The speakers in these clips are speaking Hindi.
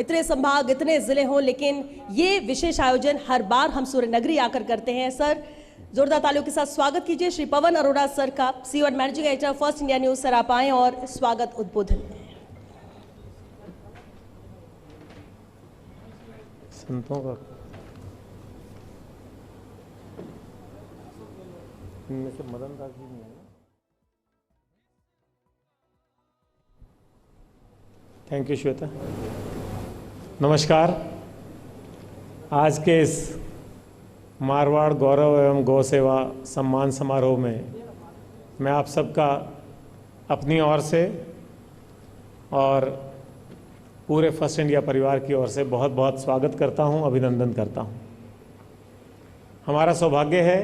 इतने संभाग, इतने जिले हों, लेकिन ये विशेष आयोजन हर बार हम सूर्य नगरी आकर करते हैं। सर, जोरदार तालियों के साथ स्वागत कीजिए श्री पवन अरोड़ा सर का, CEO and managing editor first India news. Sir आप आए और स्वागत उद्बोधन। संतों का इनमें से मदन दास जी नहीं है। Thank you Shweta. नमस्कार। आज के इस मारवाड़ गौरव एवं गौ सेवा सम्मान समारोह में मैं आप सबका अपनी ओर से और पूरे फर्स्ट इंडिया परिवार की ओर से बहुत बहुत स्वागत करता हूं, अभिनंदन करता हूं। हमारा सौभाग्य है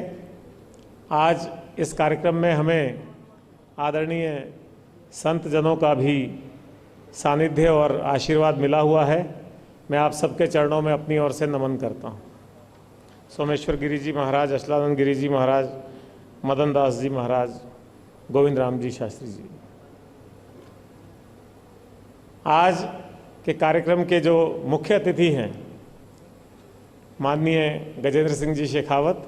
आज इस कार्यक्रम में हमें आदरणीय संत जनों का भी सानिध्य और आशीर्वाद मिला हुआ है। मैं आप सबके चरणों में अपनी ओर से नमन करता हूं। सोमेश्वर गिरी जी महाराज, अचलानंद गिरी जी महाराज, मदन दास जी महाराज, गोविंद राम जी शास्त्री जी। आज के कार्यक्रम के जो मुख्य अतिथि हैं माननीय गजेंद्र सिंह जी शेखावत,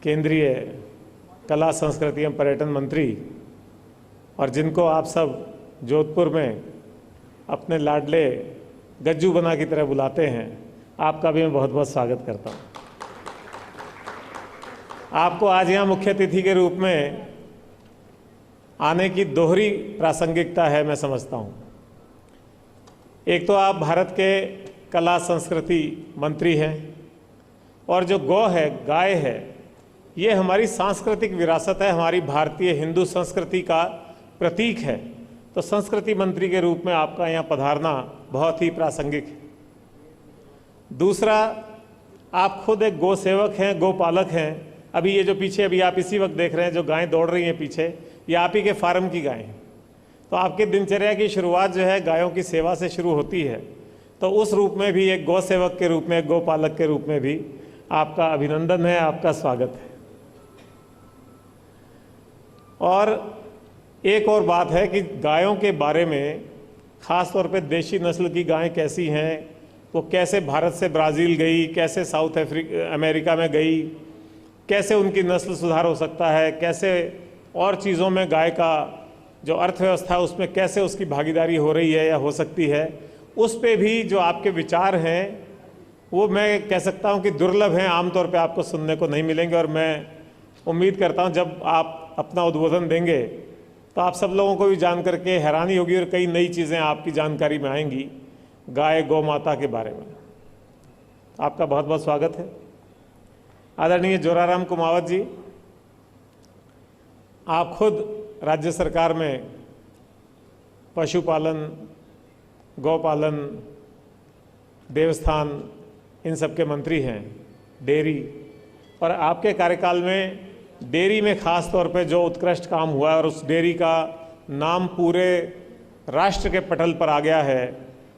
केंद्रीय कला संस्कृति एवं पर्यटन मंत्री, और जिनको आप सब जोधपुर में अपने लाडले गज्जू बना की तरह बुलाते हैं, आपका भी मैं बहुत बहुत स्वागत करता हूँ। आपको आज यहाँ मुख्य अतिथि के रूप में आने की दोहरी प्रासंगिकता है, मैं समझता हूँ। एक तो आप भारत के कला संस्कृति मंत्री हैं, और जो गौ है, गाय है, ये हमारी सांस्कृतिक विरासत है, हमारी भारतीय हिंदू संस्कृति का प्रतीक है। तो संस्कृति मंत्री के रूप में आपका यहाँ पधारना बहुत ही प्रासंगिक है। दूसरा, आप खुद एक गौ सेवक हैं, गौ पालक हैं। अभी ये जो पीछे अभी आप इसी वक्त देख रहे हैं जो गायें दौड़ रही हैं पीछे, ये आप ही के फार्म की गायें हैं। तो आपकी दिनचर्या की शुरुआत जो है गायों की सेवा से शुरू होती है। तो उस रूप में भी एक गौ सेवक के रूप में, एक गौ पालक के रूप में भी आपका अभिनंदन है, आपका स्वागत है। और एक और बात है कि गायों के बारे में, ख़ास तौर पे देशी नस्ल की गायें कैसी हैं, वो कैसे भारत से ब्राज़ील गई, कैसे साउथ अमेरिका में गई, कैसे उनकी नस्ल सुधार हो सकता है, कैसे और चीज़ों में गाय का जो अर्थव्यवस्था है उसमें कैसे उसकी भागीदारी हो रही है या हो सकती है, उस पे भी जो आपके विचार हैं वो मैं कह सकता हूँ कि दुर्लभ हैं, आमतौर पे आपको सुनने को नहीं मिलेंगे। और मैं उम्मीद करता हूँ जब आप अपना उद्बोधन देंगे तो आप सब लोगों को भी जान करके हैरानी होगी और कई नई चीज़ें आपकी जानकारी में आएंगी गाय गौ माता के बारे में। आपका बहुत बहुत स्वागत है। आदरणीय जोराराम कुमावत जी, आप खुद राज्य सरकार में पशुपालन, गौपालन, देवस्थान, इन सब के मंत्री हैं, डेयरी, और आपके कार्यकाल में डेयरी में ख़ास तौर पे जो उत्कृष्ट काम हुआ है और उस डेयरी का नाम पूरे राष्ट्र के पटल पर आ गया है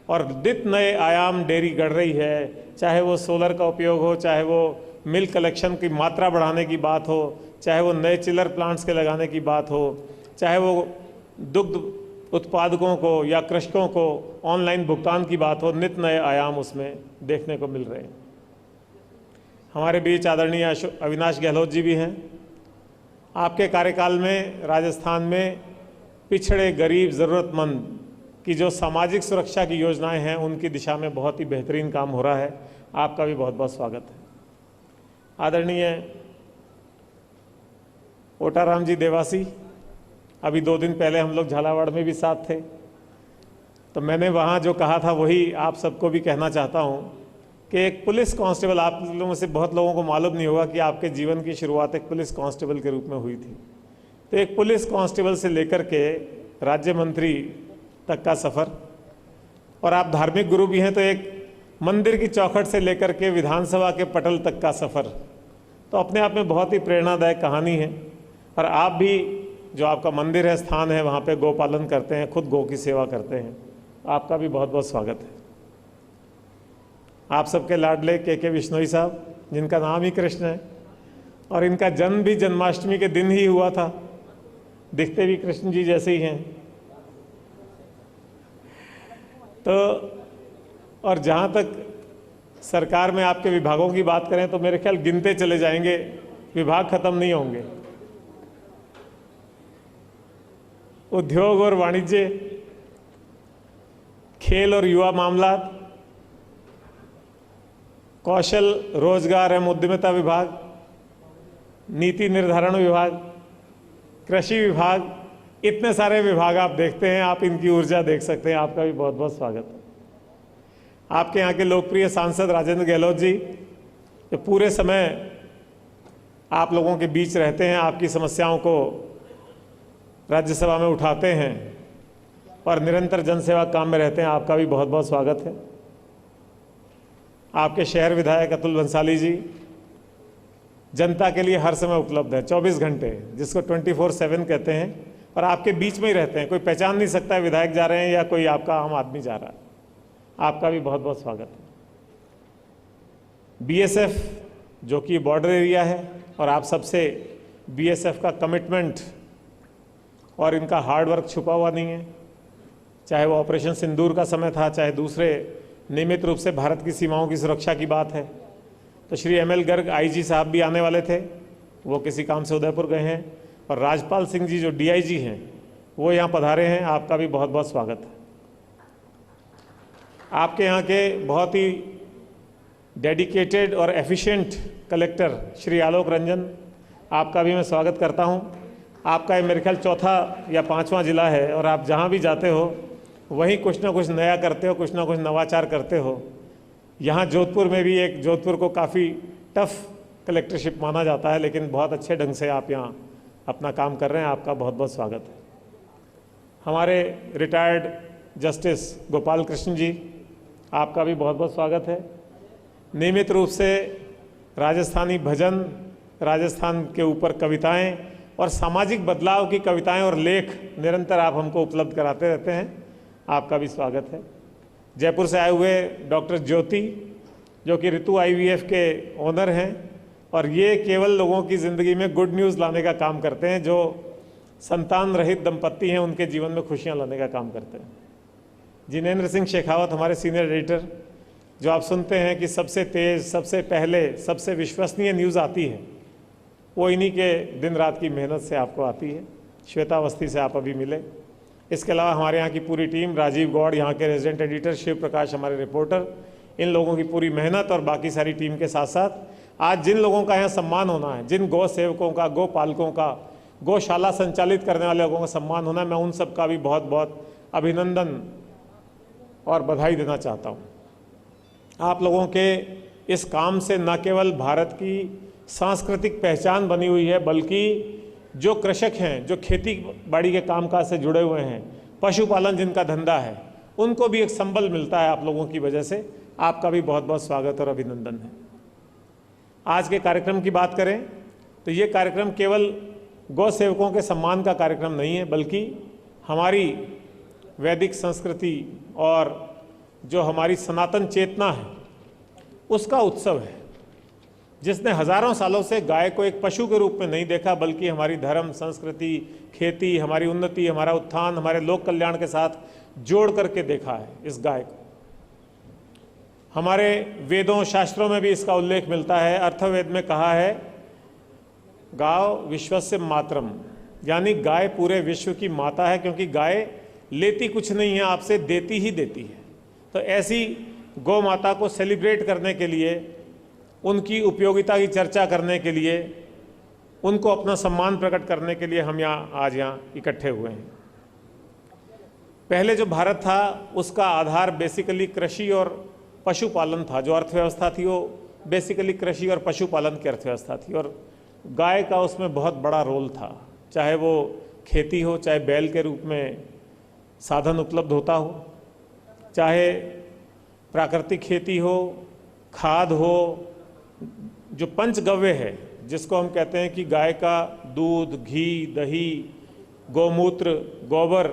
और नित नए आयाम डेयरी गढ़ रही है, चाहे वो सोलर का उपयोग हो, चाहे वो मिल्क कलेक्शन की मात्रा बढ़ाने की बात हो, चाहे वो नए चिलर प्लांट्स के लगाने की बात हो, चाहे वो दुग्ध उत्पादकों को या कृषकों को ऑनलाइन भुगतान की बात हो, नित नए आयाम उसमें देखने को मिल रहे हैं। हमारे बीच आदरणीय अविनाश गहलोत जी भी हैं। आपके कार्यकाल में राजस्थान में पिछड़े, गरीब, ज़रूरतमंद की जो सामाजिक सुरक्षा की योजनाएं हैं उनकी दिशा में बहुत ही बेहतरीन काम हो रहा है। आपका भी बहुत बहुत स्वागत है। आदरणीय ओटाराम जी देवासी, अभी 2 दिन पहले हम लोग झालावाड़ में भी साथ थे, तो मैंने वहाँ जो कहा था वही आप सबको भी कहना चाहता हूँ कि एक पुलिस कांस्टेबल, आप लोगों में से बहुत लोगों को मालूम नहीं होगा कि आपके जीवन की शुरुआत एक पुलिस कांस्टेबल के रूप में हुई थी। तो एक पुलिस कांस्टेबल से लेकर के राज्य मंत्री तक का सफ़र, और आप धार्मिक गुरु भी हैं, तो एक मंदिर की चौखट से लेकर के विधानसभा के पटल तक का सफ़र, तो अपने आप में बहुत ही प्रेरणादायक कहानी है। और आप भी, जो आपका मंदिर है, स्थान है, वहाँ पे गौपालन करते हैं, खुद गौ की सेवा करते हैं, आपका भी बहुत बहुत स्वागत है। आप सबके लाडले के विश्नोई साहब, जिनका नाम ही कृष्ण है, और इनका जन्म भी जन्माष्टमी के दिन ही हुआ था, दिखते भी कृष्ण जी जैसे ही हैं। तो और जहाँ तक सरकार में आपके विभागों की बात करें तो मेरे ख्याल गिनते चले जाएंगे, विभाग खत्म नहीं होंगे। उद्योग और वाणिज्य, खेल और युवा मामला, कौशल रोजगार एवं उद्यमिता विभाग, नीति निर्धारण विभाग, कृषि विभाग, इतने सारे विभाग आप देखते हैं, आप इनकी ऊर्जा देख सकते हैं। आपका भी बहुत बहुत स्वागत है। आपके यहाँ के लोकप्रिय सांसद राजेंद्र गहलोत जी, जो पूरे समय आप लोगों के बीच रहते हैं, आपकी समस्याओं को राज्यसभा में उठाते हैं और निरंतर जनसेवा काम में रहते हैं, आपका भी बहुत बहुत स्वागत है। आपके शहर विधायक अतुल बंसाली जी जनता के लिए हर समय उपलब्ध है, 24 घंटे, जिसको 24/7 कहते हैं, और आपके बीच में ही रहते हैं। कोई पहचान नहीं सकता है विधायक जा रहे हैं या कोई आपका आम आदमी जा रहा है। आपका भी बहुत बहुत स्वागत है। बीएसएफ जो कि बॉर्डर एरिया है, और आप सबसे बीएसएफ का कमिटमेंट और इनका हार्ड वर्क छुपा हुआ नहीं है, चाहे वो ऑपरेशन सिंदूर का समय था, चाहे दूसरे नियमित रूप से भारत की सीमाओं की सुरक्षा की बात है। तो श्री ML गर्ग IG साहब भी आने वाले थे, वो किसी काम से उदयपुर गए हैं, और राजपाल सिंह जी जो DIG हैं वो यहाँ पधारे हैं। आपका भी बहुत बहुत स्वागत है। आपके यहाँ के बहुत ही डेडिकेटेड और एफिशिएंट कलेक्टर श्री आलोक रंजन, आपका भी मैं स्वागत करता हूँ। आपका ये मेरे ख्याल चौथा या पांचवां जिला है, और आप जहाँ भी जाते हो वहीं कुछ ना कुछ नया करते हो, कुछ ना कुछ नवाचार करते हो। यहाँ जोधपुर में भी एक, जोधपुर को काफ़ी टफ कलेक्टरशिप माना जाता है, लेकिन बहुत अच्छे ढंग से आप यहाँ अपना काम कर रहे हैं। आपका बहुत बहुत स्वागत है। हमारे रिटायर्ड जस्टिस गोपाल कृष्ण जी, आपका भी बहुत बहुत स्वागत है। नियमित रूप से राजस्थानी भजन, राजस्थान के ऊपर कविताएं और सामाजिक बदलाव की कविताएं और लेख निरंतर आप हमको उपलब्ध कराते रहते हैं। आपका भी स्वागत है। जयपुर से आए हुए डॉक्टर ज्योति, जो कि ऋतु IVF के ओनर हैं, और ये केवल लोगों की ज़िंदगी में गुड न्यूज़ लाने का काम करते हैं। जो संतान रहित दंपत्ति हैं उनके जीवन में खुशियां लाने का काम करते हैं। जिनेंद्र सिंह शेखावत, हमारे सीनियर एडिटर, जो आप सुनते हैं कि सबसे तेज़, सबसे पहले, सबसे विश्वसनीय न्यूज़ आती है, वो इन्हीं के दिन रात की मेहनत से आपको आती है। श्वेता अवस्थी से आप अभी मिले। इसके अलावा हमारे यहाँ की पूरी टीम, राजीव गौड़ यहाँ के रेजिडेंट एडिटर, शिव प्रकाश हमारे रिपोर्टर, इन लोगों की पूरी मेहनत और बाकी सारी टीम के साथ साथ आज जिन लोगों का यहाँ सम्मान होना है, जिन गौ सेवकों का, गौ पालकों का, गौशाला संचालित करने वाले लोगों का सम्मान होना है, मैं उन सब का भी बहुत बहुत अभिनंदन और बधाई देना चाहता हूँ। आप लोगों के इस काम से न केवल भारत की सांस्कृतिक पहचान बनी हुई है, बल्कि जो कृषक हैं, जो खेती बाड़ी के कामकाज से जुड़े हुए हैं, पशुपालन जिनका धंधा है, उनको भी एक संबल मिलता है आप लोगों की वजह से। आपका भी बहुत बहुत स्वागत और अभिनंदन है। आज के कार्यक्रम की बात करें तो ये कार्यक्रम केवल गौ सेवकों के सम्मान का कार्यक्रम नहीं है, बल्कि हमारी वैदिक संस्कृति और जो हमारी सनातन चेतना है उसका उत्सव है, जिसने हजारों सालों से गाय को एक पशु के रूप में नहीं देखा, बल्कि हमारी धर्म, संस्कृति, खेती, हमारी उन्नति, हमारा उत्थान, हमारे लोक कल्याण के साथ जोड़ करके देखा है इस गाय को। हमारे वेदों, शास्त्रों में भी इसका उल्लेख मिलता है। अर्थवेद में कहा है गाव विश्वस्य मातरम, यानी गाय पूरे विश्व की माता है, क्योंकि गाय लेती कुछ नहीं है, आपसे देती ही देती है। तो ऐसी गौ माता को सेलिब्रेट करने के लिए, उनकी उपयोगिता की चर्चा करने के लिए, उनको अपना सम्मान प्रकट करने के लिए हम आज यहाँ इकट्ठे हुए हैं। पहले जो भारत था उसका आधार बेसिकली कृषि और पशुपालन था। जो अर्थव्यवस्था थी वो बेसिकली कृषि और पशुपालन की अर्थव्यवस्था थी, और गाय का उसमें बहुत बड़ा रोल था। चाहे वो खेती हो, चाहे बैल के रूप में साधन उपलब्ध होता हो, चाहे प्राकृतिक खेती हो, खाद हो, जो पंचगव्य है जिसको हम कहते हैं कि गाय का दूध, घी, दही, गौमूत्र, गोबर,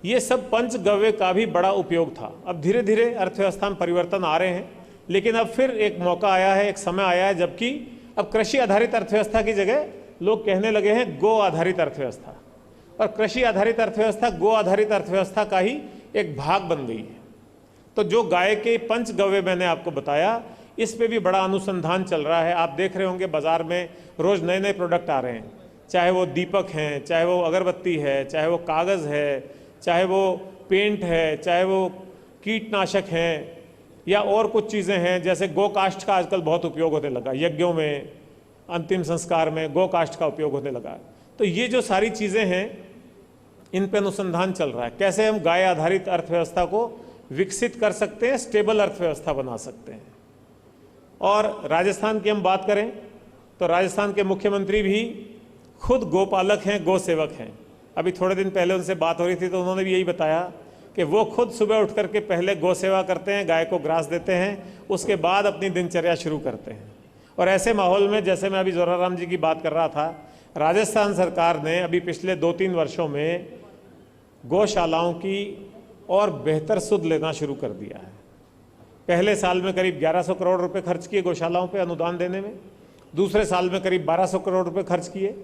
ये सब पंचगव्य का भी बड़ा उपयोग था। अब धीरे धीरे अर्थव्यवस्था में परिवर्तन आ रहे हैं, लेकिन अब फिर एक मौका आया है, एक समय आया है जबकि अब कृषि आधारित अर्थव्यवस्था की जगह लोग कहने लगे हैं गो आधारित अर्थव्यवस्था, और कृषि आधारित अर्थव्यवस्था गो आधारित अर्थव्यवस्था का ही एक भाग बन गई है। तो जो गाय के पंचगव्य मैंने आपको बताया, इस पे भी बड़ा अनुसंधान चल रहा है। आप देख रहे होंगे बाजार में रोज नए नए प्रोडक्ट आ रहे हैं, चाहे वो दीपक हैं, चाहे वो अगरबत्ती है, चाहे वो कागज़ है, चाहे वो पेंट है, चाहे वो कीटनाशक हैं, या और कुछ चीज़ें हैं। जैसे गो काष्ठ का आजकल बहुत उपयोग होने लगा, यज्ञों में, अंतिम संस्कार में गो काष्ठ का उपयोग होने लगा। तो ये जो सारी चीज़ें हैं, इन पर अनुसंधान चल रहा है, कैसे हम गाय आधारित अर्थव्यवस्था को विकसित कर सकते हैं, स्टेबल अर्थव्यवस्था बना सकते हैं। और राजस्थान की हम बात करें तो राजस्थान के मुख्यमंत्री भी खुद गोपालक हैं, गौ सेवक हैं। अभी थोड़े दिन पहले उनसे बात हो रही थी तो उन्होंने भी यही बताया कि वो खुद सुबह उठ करके पहले गौ सेवा करते हैं, गाय को ग्रास देते हैं, उसके बाद अपनी दिनचर्या शुरू करते हैं। और ऐसे माहौल में, जैसे मैं अभी जोराराम जी की बात कर रहा था, राजस्थान सरकार ने अभी पिछले 2-3 वर्षों में गौशालाओं की और बेहतर सुध लेना शुरू कर दिया है। पहले साल में करीब 1100 करोड़ रुपए खर्च किए गौशालाओं पे अनुदान देने में, दूसरे साल में करीब 1200 करोड़ रुपए खर्च किए।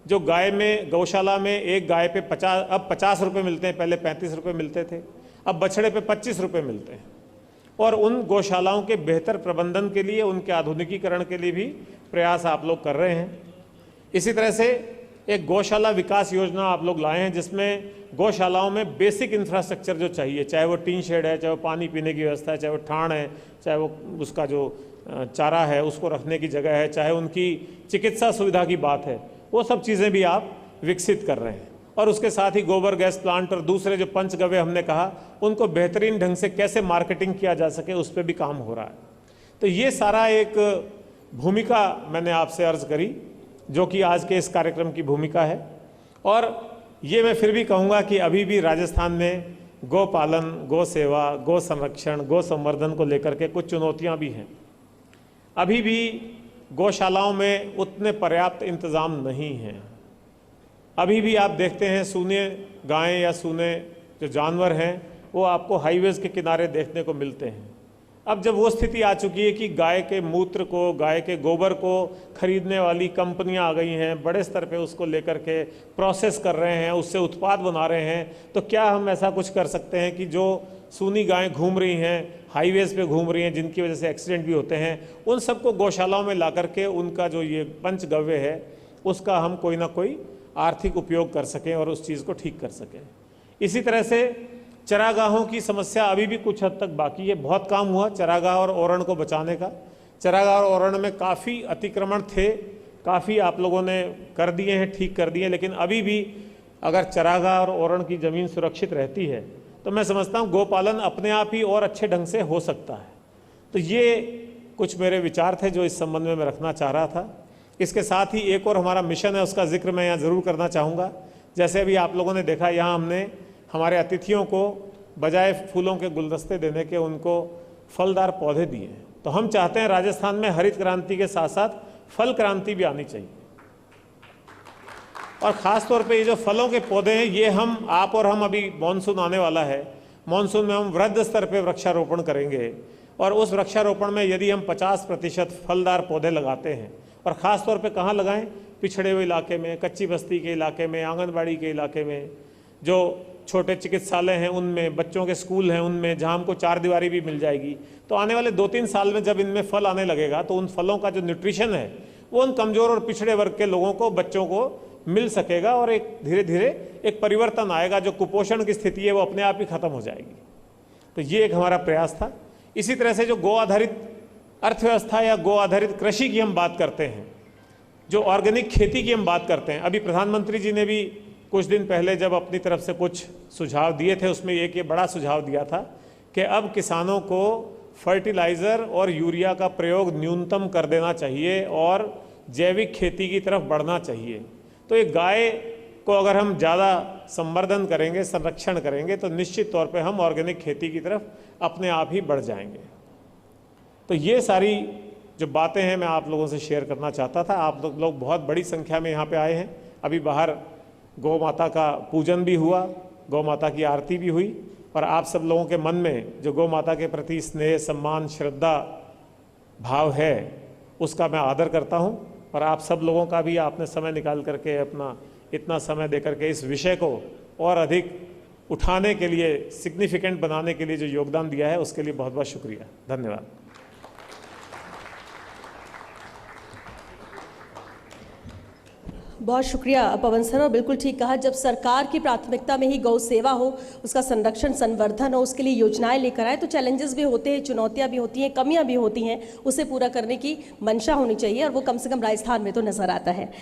जो गाय में, गौशाला में एक गाय पे 50 रुपये मिलते हैं, पहले 35 रुपये मिलते थे, अब बछड़े पे 25 रुपये मिलते हैं। और उन गौशालाओं के बेहतर प्रबंधन के लिए, उनके आधुनिकीकरण के लिए भी प्रयास आप लोग कर रहे हैं। इसी तरह से एक गौशाला विकास योजना आप लोग लाए हैं, जिसमें गौशालाओं में बेसिक इंफ्रास्ट्रक्चर जो चाहिए, चाहे वो टीन शेड है, चाहे वो पानी पीने की व्यवस्था है, चाहे वो ठाण है, चाहे वो उसका जो चारा है उसको रखने की जगह है, चाहे उनकी चिकित्सा सुविधा की बात है, वो सब चीज़ें भी आप विकसित कर रहे हैं। और उसके साथ ही गोबर गैस प्लांट और दूसरे जो पंचगव्य हमने कहा, उनको बेहतरीन ढंग से कैसे मार्केटिंग किया जा सके, उस पर भी काम हो रहा है। तो ये सारा एक भूमिका मैंने आपसे अर्ज करी, जो कि आज के इस कार्यक्रम की भूमिका है। और ये मैं फिर भी कहूँगा कि अभी भी राजस्थान में गौ पालन, गौ सेवा, गौ संरक्षण, गौ संवर्धन को लेकर के कुछ चुनौतियाँ भी हैं। अभी भी गौशालाओं में उतने पर्याप्त इंतज़ाम नहीं हैं। अभी भी आप देखते हैं सूने गायें या सूने जो जानवर हैं वो आपको हाईवेज़ के किनारे देखने को मिलते हैं। अब जब वो स्थिति आ चुकी है कि गाय के मूत्र को, गाय के गोबर को खरीदने वाली कंपनियां आ गई हैं, बड़े स्तर पे उसको लेकर के प्रोसेस कर रहे हैं, उससे उत्पाद बना रहे हैं, तो क्या हम ऐसा कुछ कर सकते हैं कि जो सूनी गायें घूम रही हैं, हाईवेज़ पे घूम रही हैं, जिनकी वजह से एक्सीडेंट भी होते हैं, उन सबको गौशालाओं में ला करके उनका जो ये पंचगव्य है उसका हम कोई ना कोई आर्थिक उपयोग कर सकें और उस चीज़ को ठीक कर सकें। इसी तरह से चरागाहों की समस्या अभी भी कुछ हद तक बाकी है। बहुत काम हुआ चरागाह और ओरण को बचाने का। चरागाह और ओरण में काफ़ी अतिक्रमण थे, काफ़ी आप लोगों ने कर दिए हैं, ठीक कर दिए, लेकिन अभी भी अगर चरागाह और ओरण की ज़मीन सुरक्षित रहती है तो मैं समझता हूँ गोपालन अपने आप ही और अच्छे ढंग से हो सकता है। तो ये कुछ मेरे विचार थे जो इस संबंध में मैं रखना चाह रहा था। इसके साथ ही एक और हमारा मिशन है, उसका जिक्र मैं यहाँ ज़रूर करना चाहूँगा। जैसे अभी आप लोगों ने देखा, यहाँ हमने हमारे अतिथियों को बजाय फूलों के गुलदस्ते देने के उनको फलदार पौधे दिए हैं। तो हम चाहते हैं राजस्थान में हरित क्रांति के साथ साथ फल क्रांति भी आनी चाहिए। और ख़ास तौर पे ये जो फलों के पौधे हैं, ये हम, आप और हम, अभी मानसून आने वाला है, मानसून में हम वृहद स्तर पे वृक्षारोपण करेंगे। और उस वृक्षारोपण में यदि हम 50% फलदार पौधे लगाते हैं, और ख़ास तौर पे कहाँ लगाएं, पिछड़े हुए इलाके में, कच्ची बस्ती के इलाके में, आंगनबाड़ी के इलाके में, जो छोटे चिकित्सालय हैं उनमें, बच्चों के स्कूल हैं उनमें, जहाँ हमको चार दीवारी भी मिल जाएगी, तो आने वाले 2-3 साल में जब इनमें फल आने लगेगा तो उन फलों का जो न्यूट्रिशन है वो उन कमज़ोर और पिछड़े वर्ग के लोगों को, बच्चों को मिल सकेगा और एक धीरे धीरे एक परिवर्तन आएगा। जो कुपोषण की स्थिति है वो अपने आप ही खत्म हो जाएगी। तो ये एक हमारा प्रयास था। इसी तरह से जो गो आधारित अर्थव्यवस्था या गो आधारित कृषि की हम बात करते हैं, जो ऑर्गेनिक खेती की हम बात करते हैं, अभी प्रधानमंत्री जी ने भी कुछ दिन पहले जब अपनी तरफ से कुछ सुझाव दिए थे, उसमें एक ये बड़ा सुझाव दिया था कि अब किसानों को फर्टिलाइज़र और यूरिया का प्रयोग न्यूनतम कर देना चाहिए और जैविक खेती की तरफ बढ़ना चाहिए। तो एक गाय को अगर हम ज़्यादा संवर्धन करेंगे, संरक्षण करेंगे, तो निश्चित तौर पे हम ऑर्गेनिक खेती की तरफ अपने आप ही बढ़ जाएंगे। तो ये सारी जो बातें हैं मैं आप लोगों से शेयर करना चाहता था। आप लोग बहुत बड़ी संख्या में यहाँ पे आए हैं। अभी बाहर गौ माता का पूजन भी हुआ, गौ माता की आरती भी हुई, और आप सब लोगों के मन में जो गौ माता के प्रति स्नेह, सम्मान, श्रद्धा भाव है, उसका मैं आदर करता हूँ। और आप सब लोगों का भी आपने समय निकाल करके अपना इतना समय दे करके इस विषय को और अधिक उठाने के लिए, सिग्निफिकेंट बनाने के लिए जो योगदान दिया है उसके लिए बहुत बहुत शुक्रिया। धन्यवाद। बहुत शुक्रिया पवन सर। और बिल्कुल ठीक कहा, जब सरकार की प्राथमिकता में ही गौ सेवा हो, उसका संरक्षण संवर्धन हो, उसके लिए योजनाएं लेकर आए, तो चैलेंजेस भी होते हैं, चुनौतियां भी होती हैं, कमियां भी होती हैं, उसे पूरा करने की मंशा होनी चाहिए और वो कम से कम राजस्थान में तो नजर आता है।